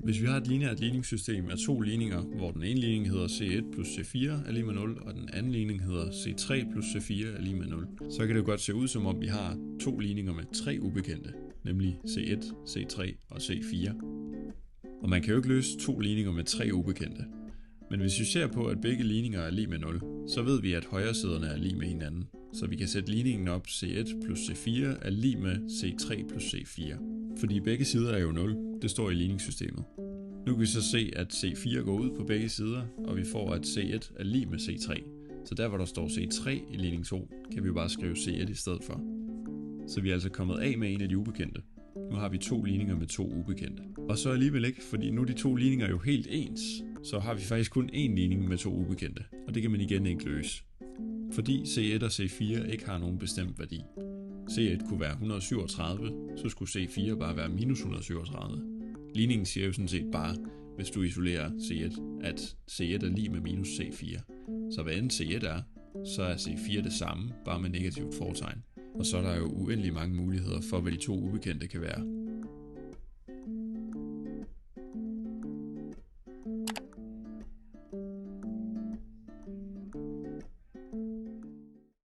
Hvis vi har et lineært ligningssystem af to ligninger, hvor den ene ligning hedder C1 plus C4 er lige med 0, og den anden ligning hedder C3 plus C4 er lige med 0, så kan det jo godt se ud som om vi har to ligninger med tre ubekendte, nemlig C1, C3 og C4. Og man kan jo ikke løse to ligninger med tre ubekendte. Men hvis vi ser på, at begge ligninger er lige med 0, så ved vi, at højresiderne er lige med hinanden. Så vi kan sætte ligningen op C1 plus C4 er lige med C3 plus C4. Fordi begge sider er jo 0, det står i ligningssystemet. Nu kan vi så se, at C4 går ud på begge sider, og vi får, at C1 er lige med C3. Så der hvor der står C3 i ligning 2, kan vi bare skrive C1 i stedet for. Så vi er altså kommet af med en af de ubekendte. Nu har vi to ligninger med to ubekendte. Og så alligevel ikke, fordi nu er de to ligninger jo helt ens. Så har vi faktisk kun én ligning med to ubekendte, og det kan man igen ikke løse. Fordi C1 og C4 ikke har nogen bestemt værdi. C1 kunne være 137, så skulle C4 bare være minus 137. Ligningen siger jo sådan set bare, hvis du isolerer C1, at C1 er lige med minus C4. Så hvad end C1 er, så er C4 det samme, bare med negativt fortegn. Og så er der jo uendelig mange muligheder for, hvad de to ubekendte kan være.